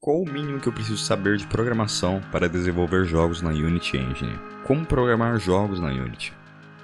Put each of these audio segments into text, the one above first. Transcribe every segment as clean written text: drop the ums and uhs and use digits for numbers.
Qual o mínimo que eu preciso saber de programação para desenvolver jogos na Unity Engine? Como programar jogos na Unity?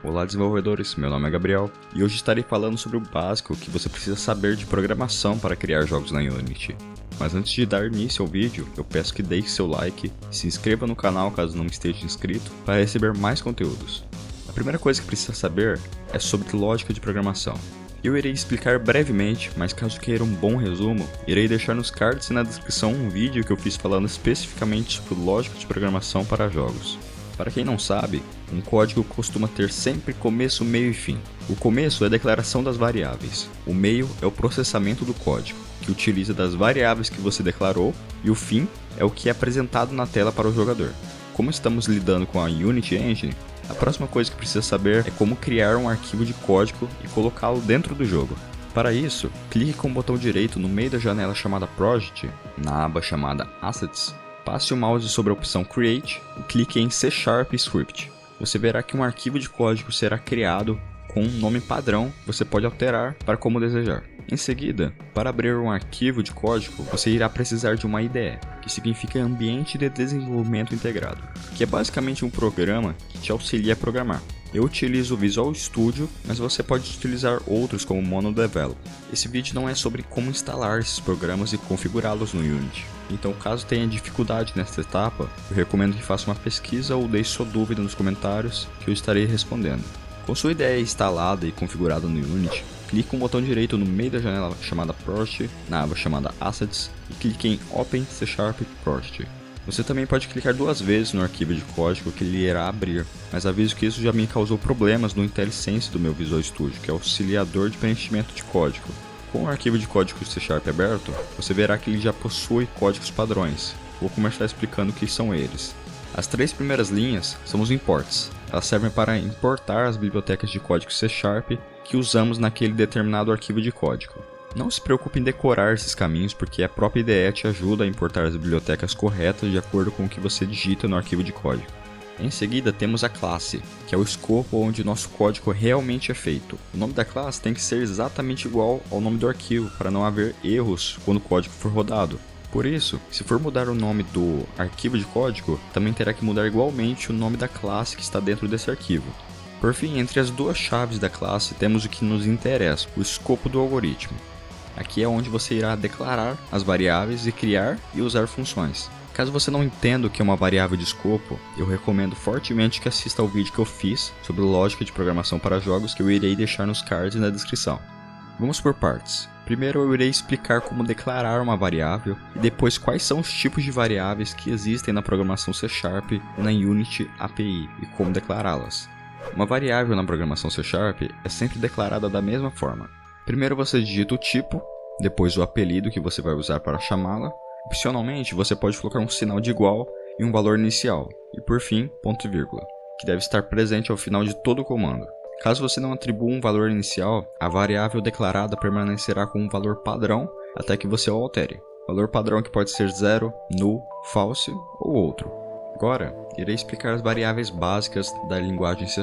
Olá desenvolvedores, meu nome é Gabriel e hoje estarei falando sobre o básico que você precisa saber de programação para criar jogos na Unity. Mas antes de dar início ao vídeo, eu peço que deixe seu like e se inscreva no canal caso não esteja inscrito para receber mais conteúdos. A primeira coisa que precisa saber é sobre lógica de programação. Eu irei explicar brevemente, mas caso queira um bom resumo, irei deixar nos cards e na descrição um vídeo que eu fiz falando especificamente sobre lógica de programação para jogos. Para quem não sabe, um código costuma ter sempre começo, meio e fim. O começo é a declaração das variáveis, o meio é o processamento do código, que utiliza das variáveis que você declarou, e o fim é o que é apresentado na tela para o jogador. Como estamos lidando com a Unity Engine, a próxima coisa que precisa saber é como criar um arquivo de código e colocá-lo dentro do jogo. Para isso, clique com o botão direito no meio da janela chamada Project, na aba chamada Assets, passe o mouse sobre a opção Create e clique em C# Script. Você verá que um arquivo de código será criado com um nome padrão que você pode alterar para como desejar. Em seguida, para abrir um arquivo de código, você irá precisar de uma IDE, que significa Ambiente de Desenvolvimento Integrado, que é basicamente um programa que te auxilia a programar. Eu utilizo o Visual Studio, mas você pode utilizar outros como MonoDevelop. Esse vídeo não é sobre como instalar esses programas e configurá-los no Unity. Então, caso tenha dificuldade nesta etapa, eu recomendo que faça uma pesquisa ou deixe sua dúvida nos comentários que eu estarei respondendo. Com sua IDE instalada e configurada no Unity, clique com o botão direito no meio da janela chamada Project, na aba chamada Assets, e clique em Open C# Project. Você também pode clicar duas vezes no arquivo de código que ele irá abrir, mas aviso que isso já me causou problemas no IntelliSense do meu Visual Studio, que é o auxiliador de preenchimento de código. Com o arquivo de código C# aberto, você verá que ele já possui códigos padrões. Vou começar explicando o que são eles. As três primeiras linhas são os imports. Elas servem para importar as bibliotecas de código C# que usamos naquele determinado arquivo de código. Não se preocupe em decorar esses caminhos porque a própria IDE te ajuda a importar as bibliotecas corretas de acordo com o que você digita no arquivo de código. Em seguida temos a classe, que é o escopo onde o nosso código realmente é feito. O nome da classe tem que ser exatamente igual ao nome do arquivo para não haver erros quando o código for rodado. Por isso, se for mudar o nome do arquivo de código, também terá que mudar igualmente o nome da classe que está dentro desse arquivo. Por fim, entre as duas chaves da classe temos o que nos interessa, o escopo do algoritmo. Aqui é onde você irá declarar as variáveis e criar e usar funções. Caso você não entenda o que é uma variável de escopo, eu recomendo fortemente que assista ao vídeo que eu fiz sobre lógica de programação para jogos que eu irei deixar nos cards e na descrição. Vamos por partes. Primeiro eu irei explicar como declarar uma variável e depois quais são os tipos de variáveis que existem na programação C# e na Unity API e como declará-las. Uma variável na programação C# é sempre declarada da mesma forma. Primeiro você digita o tipo, depois o apelido que você vai usar para chamá-la. Opcionalmente você pode colocar um sinal de igual e um valor inicial, e por fim, ponto e vírgula, que deve estar presente ao final de todo o comando. Caso você não atribua um valor inicial, a variável declarada permanecerá com um valor padrão até que você o altere. Valor padrão que pode ser 0, null, false ou outro. Agora, irei explicar as variáveis básicas da linguagem C#,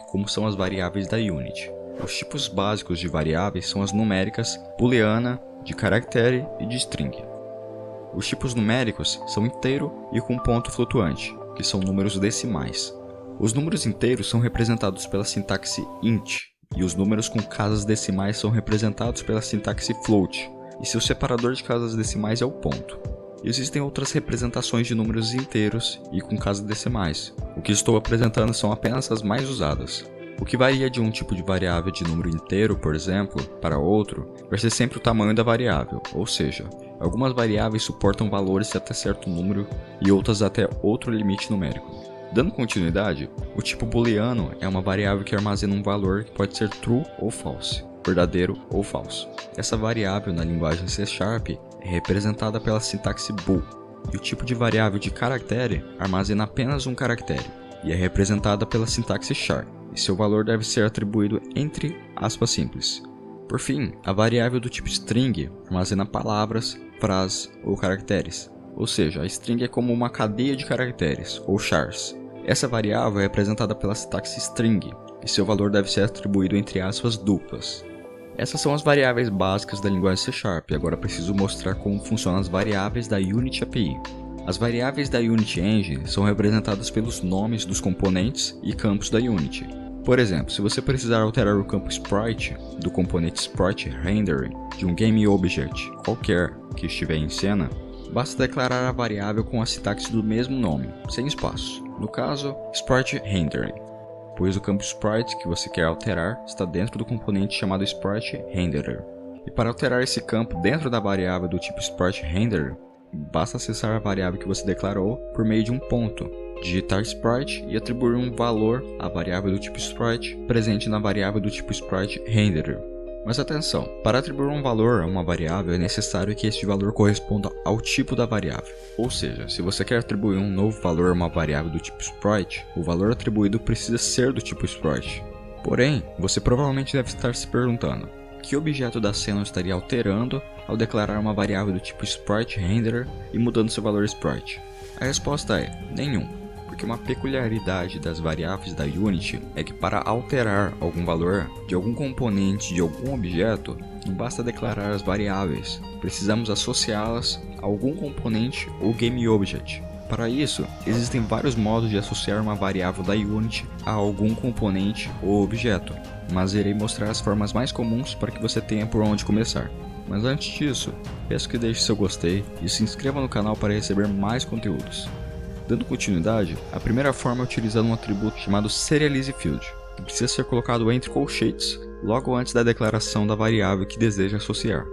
como são as variáveis da Unity. Os tipos básicos de variáveis são as numéricas, booleana, de caractere e de string. Os tipos numéricos são inteiro e com ponto flutuante, que são números decimais. Os números inteiros são representados pela sintaxe int, e os números com casas decimais são representados pela sintaxe float, e seu separador de casas decimais é o ponto. Existem outras representações de números inteiros e com casas decimais. O que estou apresentando são apenas as mais usadas. O que varia de um tipo de variável de número inteiro, por exemplo, para outro, vai ser sempre o tamanho da variável, ou seja, algumas variáveis suportam valores até certo número e outras até outro limite numérico. Dando continuidade, o tipo booleano é uma variável que armazena um valor que pode ser true ou false, verdadeiro ou falso. Essa variável na linguagem C# é representada pela sintaxe bool, e o tipo de variável de caractere armazena apenas um caractere, e é representada pela sintaxe char, e seu valor deve ser atribuído entre aspas simples. Por fim, a variável do tipo string armazena palavras, frases ou caracteres, ou seja, a string é como uma cadeia de caracteres, ou chars. Essa variável é representada pela sintaxe string, e seu valor deve ser atribuído entre aspas duplas. Essas são as variáveis básicas da linguagem C#, e agora preciso mostrar como funcionam as variáveis da Unity API. As variáveis da Unity Engine são representadas pelos nomes dos componentes e campos da Unity. Por exemplo, se você precisar alterar o campo Sprite do componente Sprite Rendering de um GameObject qualquer que estiver em cena, basta declarar a variável com a sintaxe do mesmo nome, sem espaço. No caso, Sprite Rendering, pois o campo Sprite que você quer alterar está dentro do componente chamado Sprite Renderer. E para alterar esse campo dentro da variável do tipo Sprite Renderer, basta acessar a variável que você declarou por meio de um ponto, digitar Sprite e atribuir um valor à variável do tipo Sprite presente na variável do tipo Sprite Renderer. Mas atenção, para atribuir um valor a uma variável é necessário que este valor corresponda ao tipo da variável. Ou seja, se você quer atribuir um novo valor a uma variável do tipo Sprite, o valor atribuído precisa ser do tipo Sprite. Porém, você provavelmente deve estar se perguntando, que objeto da cena eu estaria alterando ao declarar uma variável do tipo Sprite Renderer e mudando seu valor Sprite? A resposta é nenhum, porque uma peculiaridade das variáveis da Unity é que para alterar algum valor de algum componente de algum objeto, não basta declarar as variáveis, precisamos associá-las a algum componente ou GameObject. Para isso, existem vários modos de associar uma variável da Unity a algum componente ou objeto, mas irei mostrar as formas mais comuns para que você tenha por onde começar. Mas antes disso, peço que deixe seu gostei e se inscreva no canal para receber mais conteúdos. Dando continuidade, a primeira forma é utilizando um atributo chamado SerializeField, que precisa ser colocado entre colchetes logo antes da declaração da variável que deseja associar.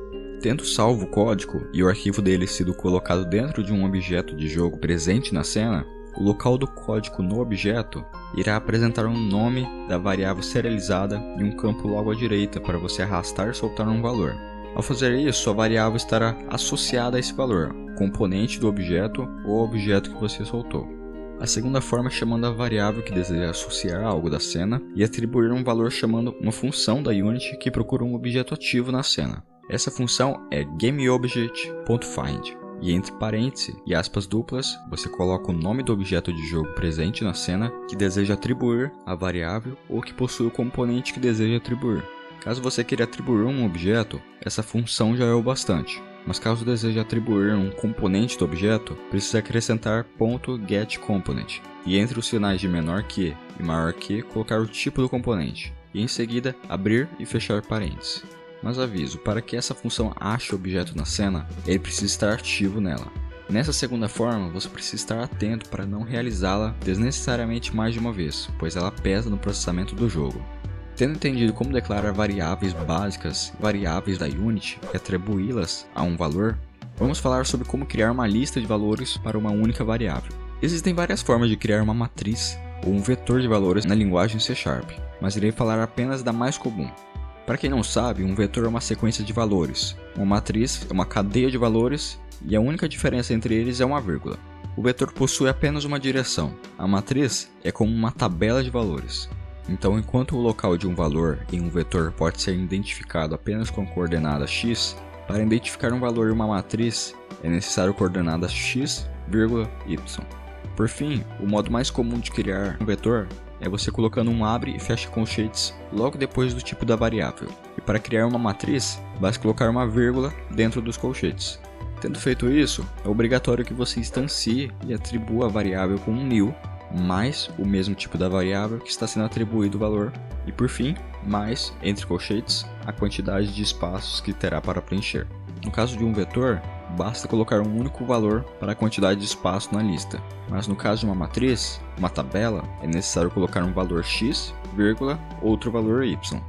Tendo salvo o código e o arquivo dele sido colocado dentro de um objeto de jogo presente na cena, o local do código no objeto irá apresentar um nome da variável serializada e um campo logo à direita para você arrastar e soltar um valor. Ao fazer isso, a variável estará associada a esse valor, componente do objeto ou objeto que você soltou. A segunda forma é chamando a variável que deseja associar a algo da cena e atribuir um valor chamando uma função da Unity que procura um objeto ativo na cena. Essa função é GameObject.find, e entre parênteses e aspas duplas, você coloca o nome do objeto de jogo presente na cena que deseja atribuir à variável ou que possui o componente que deseja atribuir. Caso você queira atribuir um objeto, essa função já é o bastante, mas caso deseje atribuir um componente do objeto, precisa acrescentar .getComponent, e entre os sinais de menor que e maior que, colocar o tipo do componente, e em seguida abrir e fechar parênteses. Mas aviso, para que essa função ache o objeto na cena, ele precisa estar ativo nela. Nessa segunda forma, você precisa estar atento para não realizá-la desnecessariamente mais de uma vez, pois ela pesa no processamento do jogo. Tendo entendido como declarar variáveis básicas, variáveis da Unity e atribuí-las a um valor, vamos falar sobre como criar uma lista de valores para uma única variável. Existem várias formas de criar uma matriz ou um vetor de valores na linguagem C#, mas irei falar apenas da mais comum. Para quem não sabe, um vetor é uma sequência de valores, uma matriz é uma cadeia de valores e a única diferença entre eles é uma vírgula. O vetor possui apenas uma direção, a matriz é como uma tabela de valores. Então, enquanto o local de um valor em um vetor pode ser identificado apenas com a coordenada x, para identificar um valor em uma matriz é necessário coordenadas x, y. Por fim, o modo mais comum de criar um vetor é você colocando um abre e fecha colchetes logo depois do tipo da variável. E para criar uma matriz, basta colocar uma vírgula dentro dos colchetes. Tendo feito isso, é obrigatório que você instancie e atribua a variável com um new, mais o mesmo tipo da variável que está sendo atribuído o valor, e por fim, mais, entre colchetes, a quantidade de espaços que terá para preencher. No caso de um vetor, basta colocar um único valor para a quantidade de espaço na lista, mas no caso de uma matriz, uma tabela, é necessário colocar um valor x, outro valor y.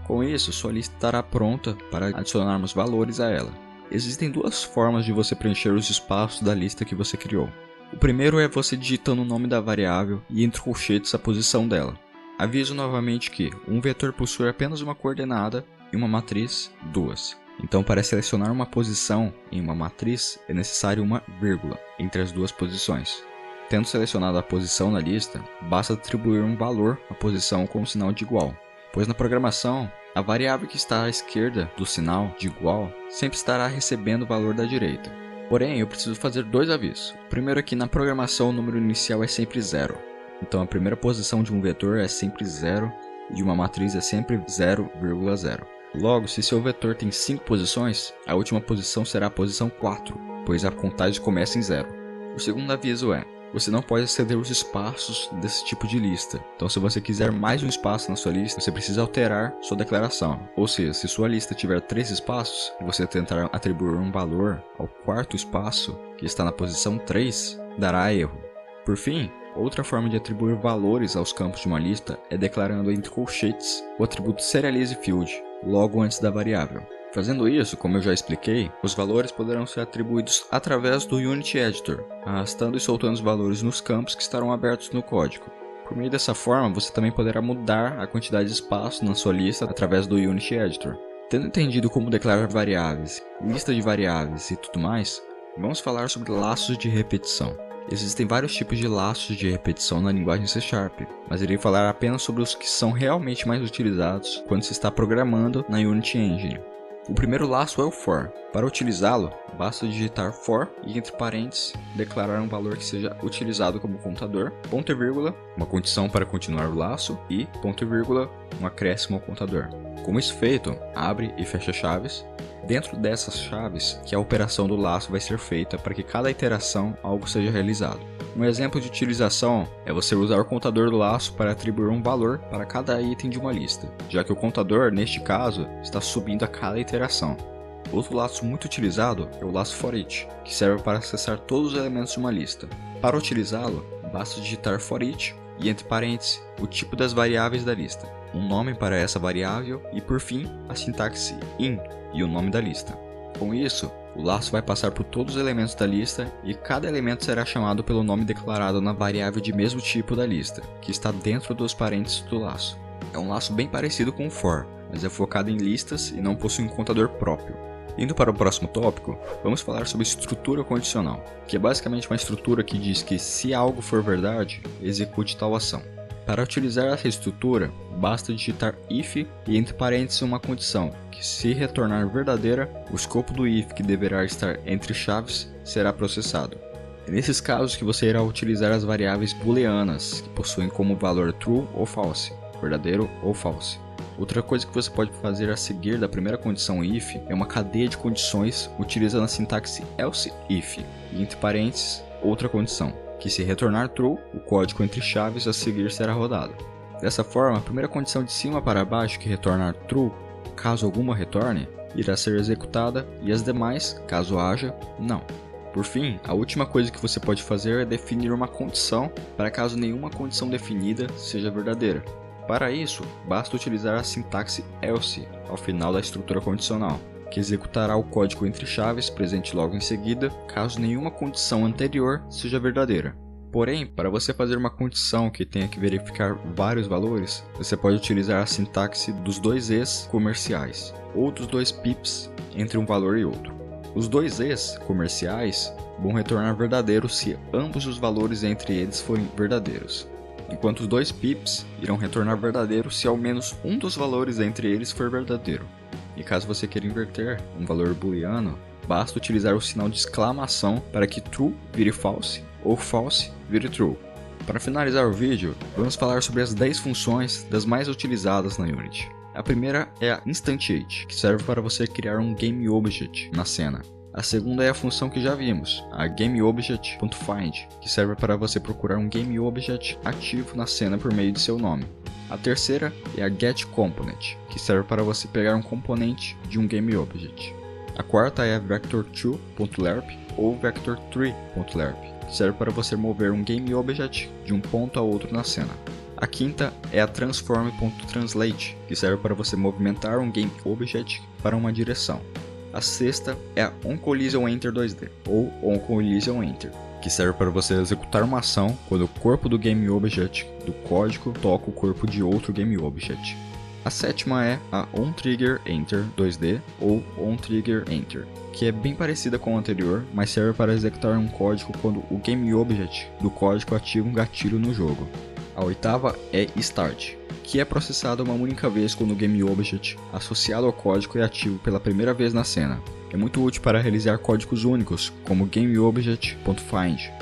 Com isso, sua lista estará pronta para adicionarmos valores a ela. Existem duas formas de você preencher os espaços da lista que você criou. O primeiro é você digitando o nome da variável e entre colchetes a posição dela. Aviso novamente que um vetor possui apenas uma coordenada e uma matriz, duas. Então, para selecionar uma posição em uma matriz, é necessário uma vírgula entre as duas posições. Tendo selecionado a posição na lista, basta atribuir um valor à posição com o sinal de igual, pois na programação, a variável que está à esquerda do sinal de igual sempre estará recebendo o valor da direita. Porém, eu preciso fazer dois avisos. O primeiro é que na programação o número inicial é sempre 0. Então a primeira posição de um vetor é sempre 0 e de uma matriz é sempre 0,0. Logo, se seu vetor tem 5 posições, a última posição será a posição 4, pois a contagem começa em 0. O segundo aviso é: você não pode exceder os espaços desse tipo de lista. Então, se você quiser mais de um espaço na sua lista, você precisa alterar sua declaração. Ou seja, se sua lista tiver 3 espaços e você tentar atribuir um valor ao quarto espaço, que está na posição 3, dará erro. Por fim, outra forma de atribuir valores aos campos de uma lista é declarando entre colchetes o atributo serializeField, logo antes da variável. Fazendo isso, como eu já expliquei, os valores poderão ser atribuídos através do Unity Editor, arrastando e soltando os valores nos campos que estarão abertos no código. Por meio dessa forma, você também poderá mudar a quantidade de espaço na sua lista através do Unity Editor. Tendo entendido como declarar variáveis, lista de variáveis e tudo mais, vamos falar sobre laços de repetição. Existem vários tipos de laços de repetição na linguagem C#, mas irei falar apenas sobre os que são realmente mais utilizados quando se está programando na Unity Engine. O primeiro laço é o for. Para utilizá-lo, basta digitar for e entre parênteses declarar um valor que seja utilizado como contador, ponto e vírgula, uma condição para continuar o laço e ponto e vírgula, um acréscimo ao contador. Com isso feito, abre e fecha chaves. Dentro dessas chaves que a operação do laço vai ser feita para que cada iteração algo seja realizado. Um exemplo de utilização é você usar o contador do laço para atribuir um valor para cada item de uma lista, já que o contador, neste caso, está subindo a cada iteração. Outro laço muito utilizado é o laço forEach, que serve para acessar todos os elementos de uma lista. Para utilizá-lo, basta digitar forEach e entre parênteses o tipo das variáveis da lista, um nome para essa variável e por fim a sintaxe in e o nome da lista. Com isso, o laço vai passar por todos os elementos da lista e cada elemento será chamado pelo nome declarado na variável de mesmo tipo da lista, que está dentro dos parênteses do laço. É um laço bem parecido com o for, mas é focado em listas e não possui um contador próprio. Indo para o próximo tópico, vamos falar sobre estrutura condicional, que é basicamente uma estrutura que diz que se algo for verdade, execute tal ação. Para utilizar essa estrutura, basta digitar if e entre parênteses uma condição, que se retornar verdadeira, o escopo do if que deverá estar entre chaves será processado. É nesses casos que você irá utilizar as variáveis booleanas, que possuem como valor true ou false, verdadeiro ou false. Outra coisa que você pode fazer a seguir da primeira condição if é uma cadeia de condições utilizando a sintaxe else if e entre parênteses outra condição, que se retornar true, o código entre chaves a seguir será rodado. Dessa forma, a primeira condição de cima para baixo que retornar true, caso alguma retorne, irá ser executada e as demais, caso haja, não. Por fim, a última coisa que você pode fazer é definir uma condição para caso nenhuma condição definida seja verdadeira. Para isso, basta utilizar a sintaxe else ao final da estrutura condicional, que executará o código entre chaves presente logo em seguida, caso nenhuma condição anterior seja verdadeira. Porém, para você fazer uma condição que tenha que verificar vários valores, você pode utilizar a sintaxe dos dois es comerciais, ou dos dois pips entre um valor e outro. Os dois es comerciais vão retornar verdadeiro se ambos os valores entre eles forem verdadeiros, enquanto os dois pips irão retornar verdadeiro se ao menos um dos valores entre eles for verdadeiro. E caso você queira inverter um valor booleano, basta utilizar o sinal de exclamação para que true vire false ou false vire true. Para finalizar o vídeo, vamos falar sobre as 10 funções das mais utilizadas na Unity. A primeira é a Instantiate, que serve para você criar um GameObject na cena. A segunda é a função que já vimos, a GameObject.find, que serve para você procurar um GameObject ativo na cena por meio de seu nome. A terceira é a getComponent, que serve para você pegar um componente de um GameObject. A quarta é a Vector2.lerp ou Vector3.lerp, que serve para você mover um GameObject de um ponto a outro na cena. A quinta é a Transform.translate, que serve para você movimentar um GameObject para uma direção. A sexta é a OnCollisionEnter 2D, ou OnCollisionEnter, que serve para você executar uma ação quando o corpo do GameObject do código toca o corpo de outro GameObject. A sétima é a OnTriggerEnter 2D, ou OnTriggerEnter, que é bem parecida com a anterior, mas serve para executar um código quando o GameObject do código ativa um gatilho no jogo. A oitava é Start, que é processada uma única vez quando o GameObject associado ao código é ativo pela primeira vez na cena. É muito útil para realizar códigos únicos, como GameObject.find.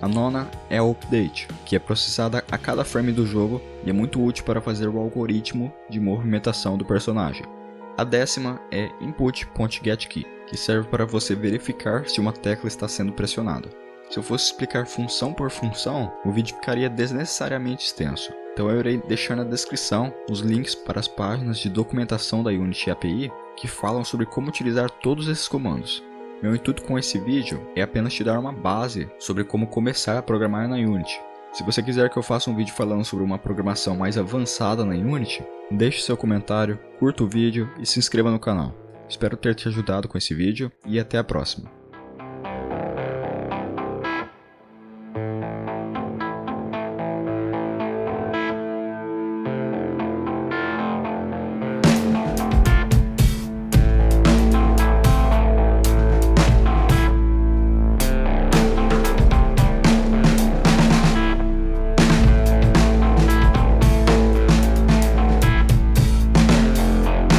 A nona é a Update, que é processada a cada frame do jogo e é muito útil para fazer o algoritmo de movimentação do personagem. A 10ª é input.getKey, que serve para você verificar se uma tecla está sendo pressionada. Se eu fosse explicar função por função, o vídeo ficaria desnecessariamente extenso. Então eu irei deixar na descrição os links para as páginas de documentação da Unity API que falam sobre como utilizar todos esses comandos. Meu intuito com esse vídeo é apenas te dar uma base sobre como começar a programar na Unity. Se você quiser que eu faça um vídeo falando sobre uma programação mais avançada na Unity, deixe seu comentário, curta o vídeo e se inscreva no canal. Espero ter te ajudado com esse vídeo e até a próxima.